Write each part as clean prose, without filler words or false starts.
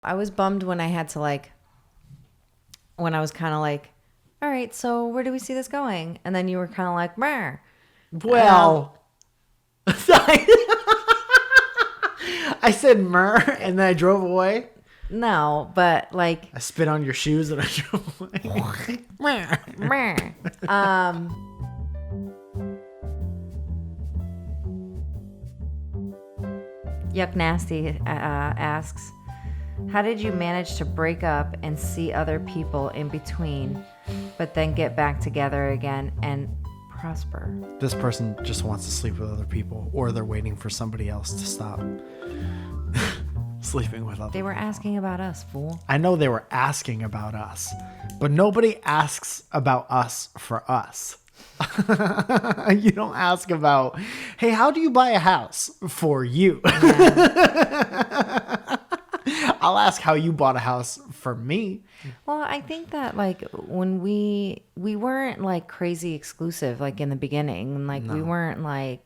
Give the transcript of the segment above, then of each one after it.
I was bummed when I had to when I was kind of like, all right, so where do we see this going? And then you were kind of like, meh. Well, I said mer and then I drove away. No, but like, I spit on your shoes and I drove away. meh. Yuck Nasty asks, how did you manage to break up and see other people in between, but then get back together again and prosper? This person just wants to sleep with other people, or they're waiting for somebody else to stop sleeping with other They were people. asking about us, fool. I know they were asking about us, but nobody asks about us for us. You don't ask about, hey, how do you buy a house for you? Yeah. I'll ask how you bought a house for me. Well, I think that like when we weren't like crazy exclusive like in the beginning, like we weren't like,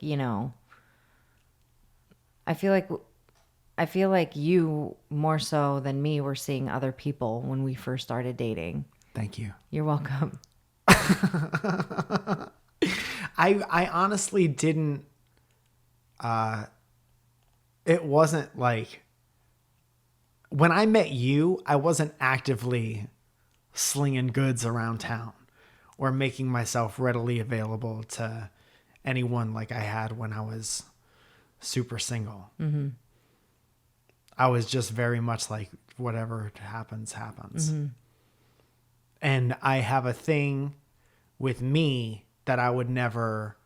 I feel like you more so than me were seeing other people when we first started dating. Thank you. You're welcome. I honestly didn't, it wasn't like, when I met you, I wasn't actively slinging goods around town or making myself readily available to anyone like I had when I was super single. Mm-hmm. I was just very much like, whatever happens, happens. Mm-hmm. And I have a thing with me that I would never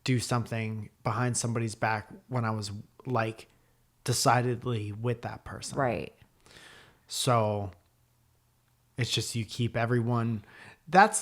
do something behind somebody's back when I was like decidedly with that person. Right. So it's just, you keep everyone. It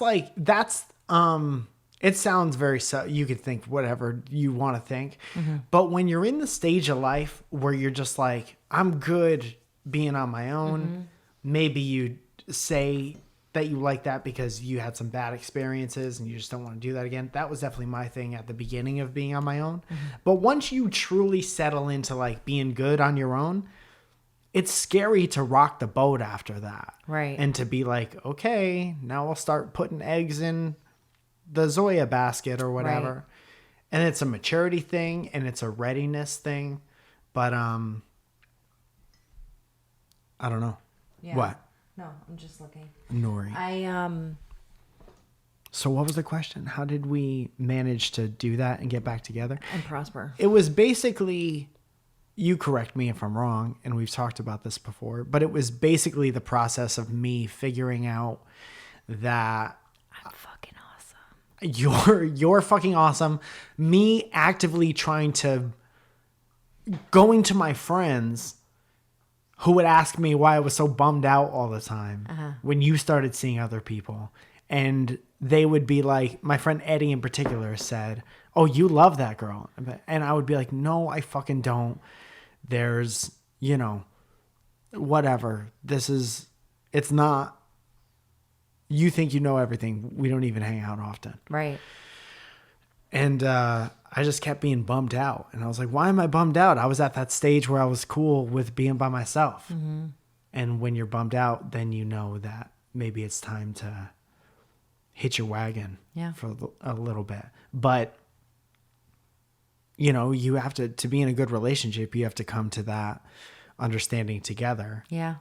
sounds very, you could think whatever you want to think. Mm-hmm. But when you're in the stage of life where you're just like, I'm good being on my own. Mm-hmm. Maybe you say that you like that because you had some bad experiences and you just don't want to do that again. That was definitely my thing at the beginning of being on my own. Mm-hmm. But once you truly settle into like being good on your own, it's scary to rock the boat after that. Right. And to be like, okay, now I'll start putting eggs in the Zoja basket or whatever. Right. And it's a maturity thing and it's a readiness thing. But I don't know. Yeah. What? No, I'm just looking. Nori. So what was the question? How did we manage to do that and get back together? And prosper. It was basically, you correct me if I'm wrong, and we've talked about this before, but it was basically the process of me figuring out that I'm fucking awesome. You're fucking awesome. Me actively trying to going to my friends who would ask me why I was so bummed out all the time when you started seeing other people. And they would be like, my friend Eddie in particular said, oh, you love that girl. And I would be like, no, I fucking don't. There's, whatever. It's not, you think you know everything. We don't even hang out often. Right. And I just kept being bummed out. And I was like, why am I bummed out? I was at that stage where I was cool with being by myself. Mm-hmm. And when you're bummed out, then you know that maybe it's time to hit your wagon for a little bit. But, you have to be in a good relationship, you have to come to that understanding together. Yeah.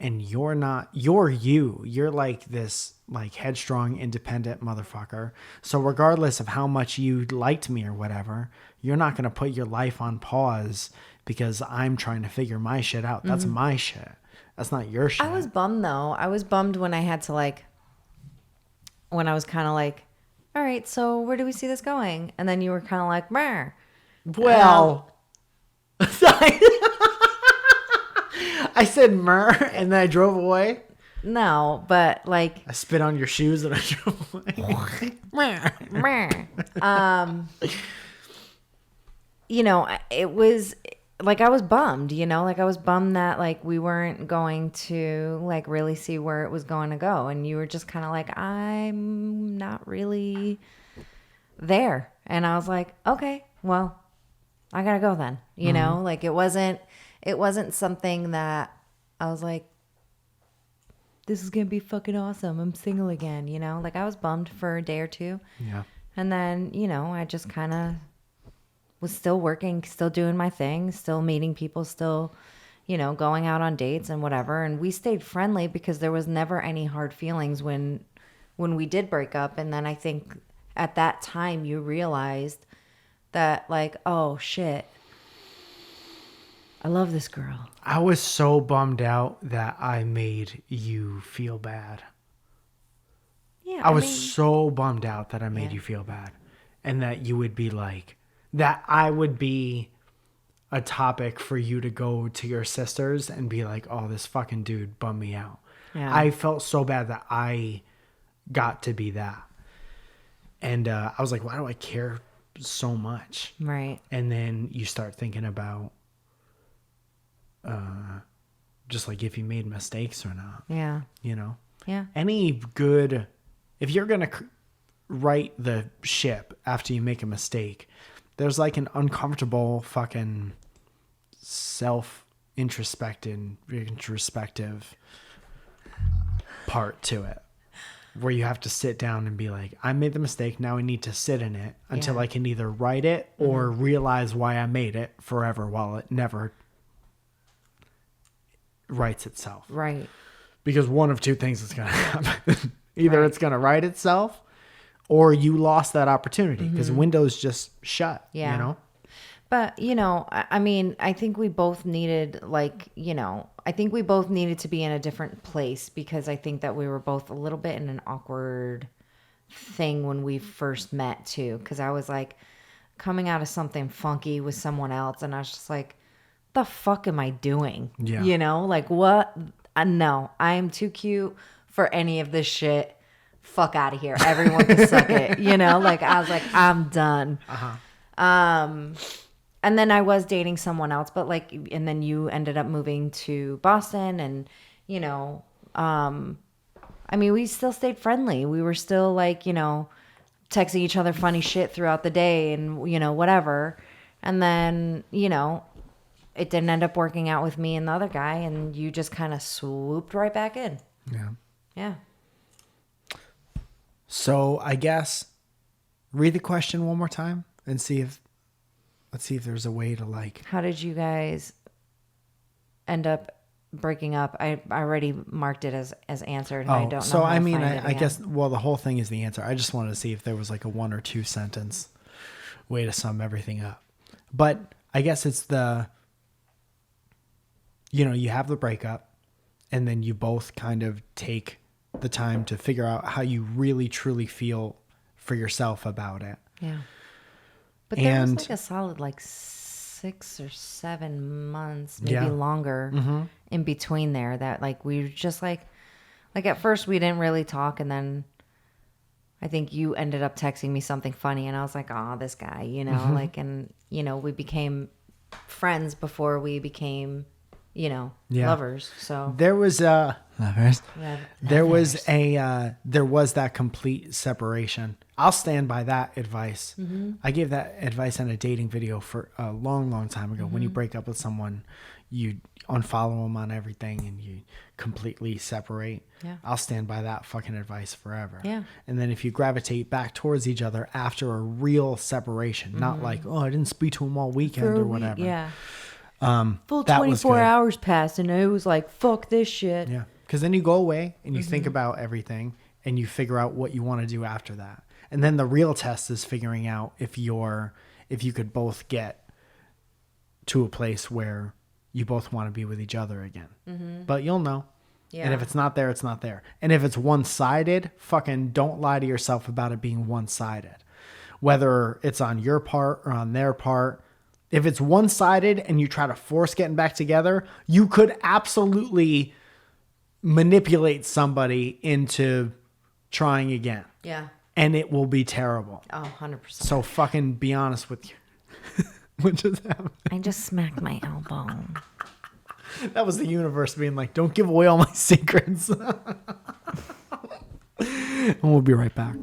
And you're you're like this like headstrong, independent motherfucker. So regardless of how much you liked me or whatever, you're not going to put your life on pause because I'm trying to figure my shit out. That's my shit. That's not your shit. I was bummed though. I was bummed when I had to when I was kind of like, all right, so where do we see this going? And then you were kind of like, meh. Well, I said mer and then I drove away. No, but I spit on your shoes and I drove away. It was I was bummed, I was bummed that we weren't going to really see where it was going to go. And you were just kind of like, I'm not really there. And I was like, okay, well, I gotta go then, it wasn't something that, I was like, this is going to be fucking awesome. I'm single again, you know? Like, I was bummed for a day or two. Yeah. And then, you know, I just kind of was still working, still doing my thing, still meeting people, still, you know, going out on dates and whatever. And we stayed friendly because there was never any hard feelings when we did break up. And then I think at that time you realized that, like, oh shit, I love this girl. I was so bummed out that I made you feel bad. Yeah, I was so bummed out that I made Yeah. you feel bad. And that you would be like, that I would be a topic for you to go to your sisters and be like, oh, this fucking dude bummed me out. Yeah. I felt so bad that I got to be that. And I was like, why do I care so much? Right. And then you start thinking about just like if you made mistakes or not, Yeah. you know? Yeah. Any good, if you're going to right the ship after you make a mistake, there's like an uncomfortable fucking introspective part to it where you have to sit down and be like, I made the mistake. Now I need to sit in it until I can either right it or realize why I made it forever while it never rights itself. Right. Because one of two things is going to happen. Either it's going to right itself or you lost that opportunity because windows just shut, Yeah. you know? But, you know, I mean, I think we both needed, like, you know, I think we both needed to be in a different place because I think that we were both a little bit in an awkward thing when we first met, too. Because I was, like, coming out of something funky with someone else, and I was just like, the fuck am I doing? Yeah. You know, like, what? No, I am too cute for any of this shit. Fuck out of here. Everyone can suck it. You know, like, I was like, I'm done. And then I was dating someone else, but like, and then you ended up moving to Boston and, you know, I mean, we still stayed friendly. We were still like, you know, texting each other funny shit throughout the day and, you know, whatever. And then, you know, it didn't end up working out with me and the other guy. And you just kind of swooped right back in. Yeah. Yeah. So I guess read the question one more time and let's see if there's a way to like. How did you guys end up breaking up? I already marked it as answered. And I don't know. So how I to mean, find it I again. guess, well, the whole thing is the answer. I just wanted to see if there was like a 1 or 2 sentence way to sum everything up. But I guess it's you know, you have the breakup and then you both kind of take the time to figure out how you really truly feel for yourself about it. Yeah. But there was And- like a solid like 6 or 7 months, maybe Yeah. longer in between there that like we were just like at first we didn't really talk and then I think you ended up texting me something funny and I was like, oh, this guy, you know, like, and you know, we became friends before we became, you know, Yeah. lovers. So There was lovers. yeah, There was that complete separation. I'll stand by that advice. I gave that advice on a dating video for a long, long time ago. When you break up with someone, you unfollow them on everything and you completely separate. Yeah. I'll stand by that fucking advice forever. Yeah. And then if you gravitate back towards each other after a real separation, not like, oh, I didn't speak to him all weekend for or a week, whatever. yeah. Full that was 24 good. hours passed and it was like, fuck this shit. Yeah. Because then you go away and you think about everything and you figure out what you want to do after that. And then the real test is figuring out if you could both get to a place where you both want to be with each other again. But you'll know. Yeah. And if it's not there, it's not there. And if it's one-sided, fucking don't lie to yourself about it being one-sided. Whether it's on your part or on their part. If it's one-sided and you try to force getting back together, you could absolutely manipulate somebody into trying again. Yeah. And it will be terrible. Oh, 100%. So fucking be honest with you. What just happened? I just smacked my elbow. That was the universe being like, don't give away all my secrets. And we'll be right back.